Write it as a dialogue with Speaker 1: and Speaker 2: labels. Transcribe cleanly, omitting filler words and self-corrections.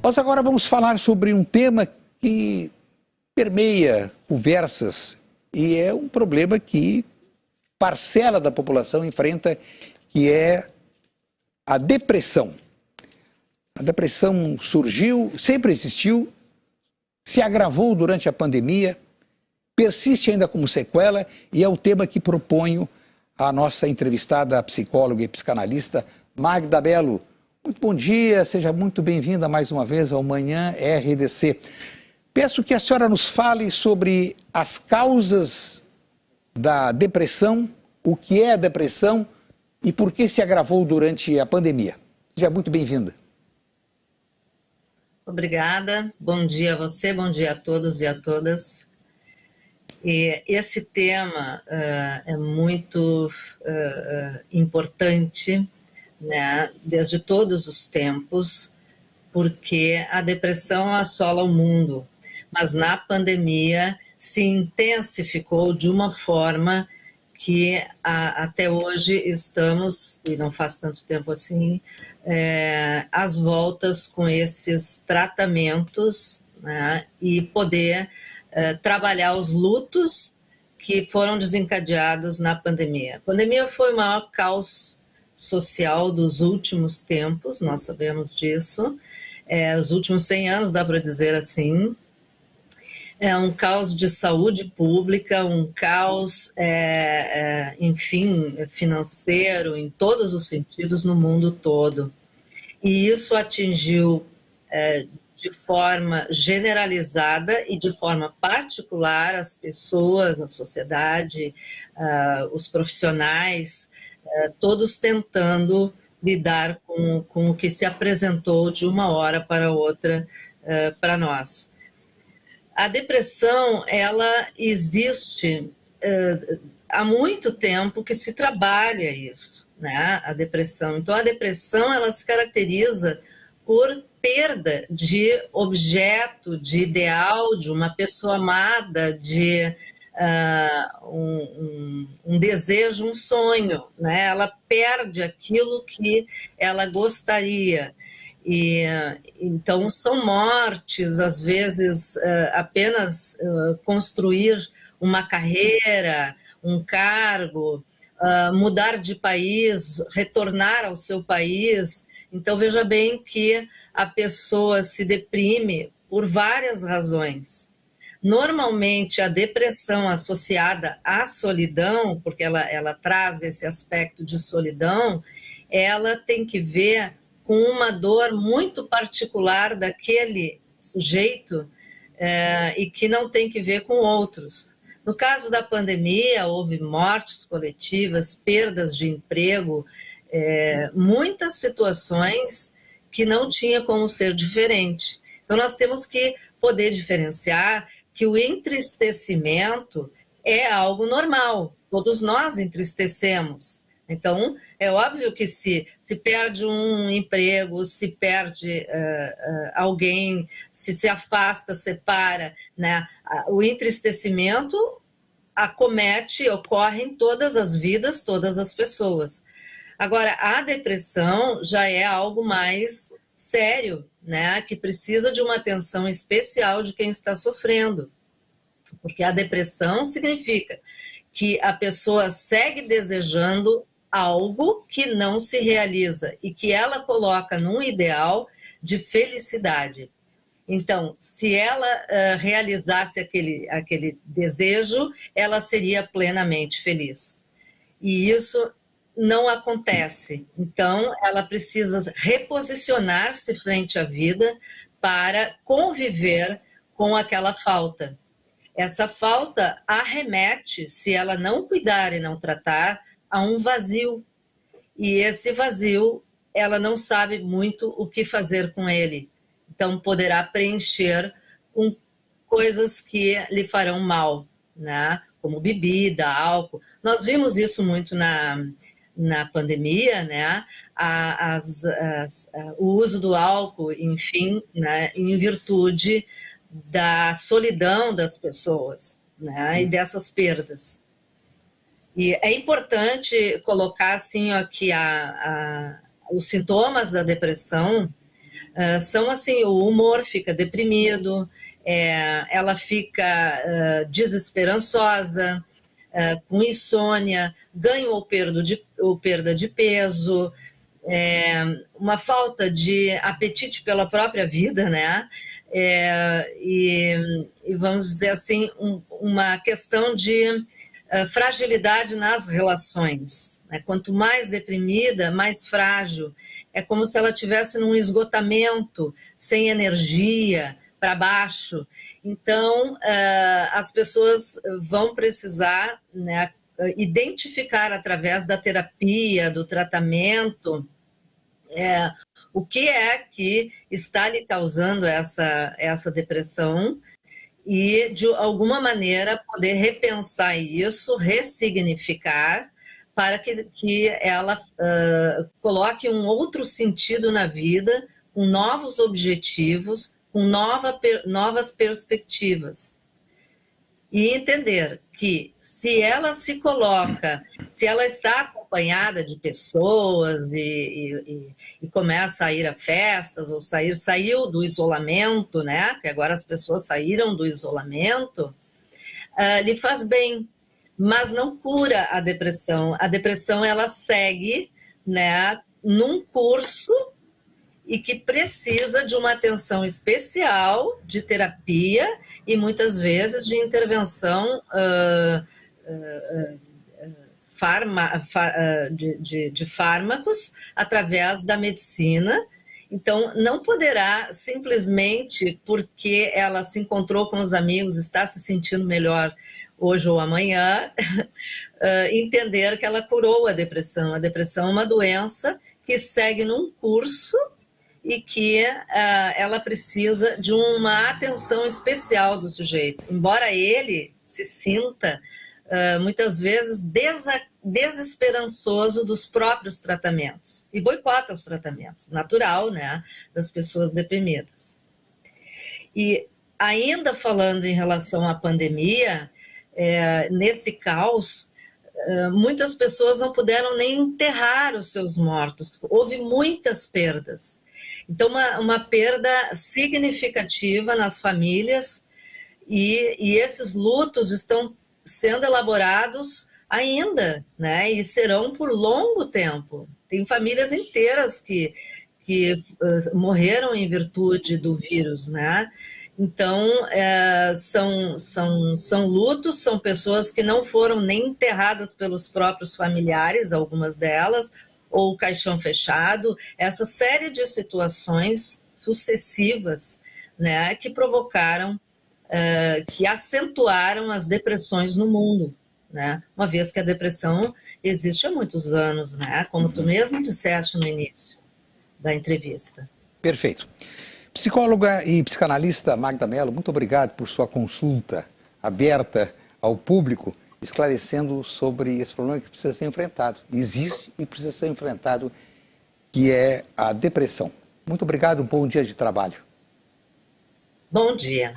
Speaker 1: Nós agora vamos falar sobre um tema que permeia conversas e é um problema que parcela da população enfrenta, que é a depressão. A depressão surgiu, sempre existiu, se agravou durante a pandemia, persiste ainda como sequela e é o tema que proponho a nossa entrevistada, a psicóloga e psicanalista Magda Bello. Muito bom dia, seja muito bem-vinda mais uma vez ao Manhã RDC. Peço que a senhora nos fale sobre as causas da depressão, o que é a depressão e por que se agravou durante a pandemia. Seja muito bem-vinda.
Speaker 2: Obrigada, bom dia a você, bom dia a todos e a todas. E esse tema é muito importante, né, desde todos os tempos, porque a depressão assola o mundo, mas na pandemia se intensificou de uma forma que até hoje estamos, e não faz tanto tempo assim, às voltas com esses tratamentos, né, e poder trabalhar os lutos que foram desencadeados na pandemia. A pandemia foi o maior caos social dos últimos tempos, nós sabemos disso, os últimos 100 anos, dá para dizer assim. É um caos de saúde pública, um caos, enfim, financeiro, em todos os sentidos, no mundo todo. E isso atingiu de forma generalizada e de forma particular as pessoas, a sociedade, os profissionais, todos tentando lidar com o que se apresentou de uma hora para outra para nós. A depressão, ela existe há muito tempo que se trabalha isso, né? A depressão. Então, a depressão, ela se caracteriza por perda de objeto, de ideal, de uma pessoa amada, de um desejo, um sonho, né? Ela perde aquilo que ela gostaria. E, então, são mortes, às vezes, apenas construir uma carreira, um cargo, mudar de país, retornar ao seu país. Então, veja bem que a pessoa se deprime por várias razões. Normalmente, a depressão associada à solidão, porque ela traz esse aspecto de solidão, ela tem que ver com uma dor muito particular daquele sujeito e que não tem que ver com outros. No caso da pandemia, houve mortes coletivas, perdas de emprego, muitas situações que não tinha como ser diferente. Então, nós temos que poder diferenciar que o entristecimento é algo normal. Todos nós entristecemos. Então, é óbvio que se perde um emprego, se perde alguém, se afasta, separa, né? O entristecimento ocorre em todas as vidas, todas as pessoas. Agora, a depressão já é algo mais sério, né? Que precisa de uma atenção especial de quem está sofrendo. Porque a depressão significa que a pessoa segue desejando algo que não se realiza e que ela coloca num ideal de felicidade. Então, se ela realizasse aquele desejo, ela seria plenamente feliz. E isso não acontece. Então, ela precisa reposicionar-se frente à vida para conviver com aquela falta. Essa falta arremete, se ela não cuidar e não tratar, a um vazio. E esse vazio, ela não sabe muito o que fazer com ele. Então, poderá preencher com coisas que lhe farão mal, né? Como bebida, álcool. Nós vimos isso muito na pandemia, né? O uso do álcool, enfim, né? Em virtude da solidão das pessoas, né? E dessas perdas. E é importante colocar assim, ó, que os sintomas da depressão são assim, o humor fica deprimido, ela fica desesperançosa, com insônia, ganho ou perda de peso, uma falta de apetite pela própria vida, né? E vamos dizer assim, uma questão de fragilidade nas relações, né? Quanto mais deprimida, mais frágil. É como se ela estivesse num esgotamento, sem energia, para baixo. Então, as pessoas vão precisar, né, identificar através da terapia, do tratamento, o que é que está lhe causando essa depressão e, de alguma maneira, poder repensar isso, ressignificar, para que ela coloque um outro sentido na vida, com novos objetivos, com novas perspectivas. E entender que se ela se coloca, se ela está acompanhada de pessoas e começa a ir a festas, ou saiu do isolamento, né? Que agora as pessoas saíram do isolamento, lhe faz bem, mas não cura a depressão. A depressão, ela segue, né, num curso e que precisa de uma atenção especial, de terapia e muitas vezes de intervenção de fármacos através da medicina. Então, não poderá simplesmente porque ela se encontrou com os amigos, está se sentindo melhor hoje ou amanhã, entender que ela curou a depressão. A depressão é uma doença que segue num curso e que ela precisa de uma atenção especial do sujeito. Embora ele se sinta, muitas vezes, desesperançoso dos próprios tratamentos e boicota os tratamentos, natural, né, das pessoas deprimidas. E ainda falando em relação à pandemia, nesse caos, muitas pessoas não puderam nem enterrar os seus mortos, houve muitas perdas. Então, uma perda significativa nas famílias e esses lutos estão sendo elaborados ainda, né? E serão por longo tempo. Tem famílias inteiras que morreram em virtude do vírus, né? Então, são lutos, são pessoas que não foram nem enterradas pelos próprios familiares, algumas delas, ou caixão fechado, essa série de situações sucessivas, né, que provocaram, que acentuaram as depressões no mundo, né, uma vez que a depressão existe há muitos anos, né, como tu mesmo disseste no início da entrevista.
Speaker 1: Perfeito. Psicóloga e psicanalista Magda Mello, muito obrigado por sua consulta aberta ao público, esclarecendo sobre esse problema que precisa ser enfrentado. Existe e precisa ser enfrentado, que é a depressão. Muito obrigado, um bom dia de trabalho.
Speaker 2: Bom dia.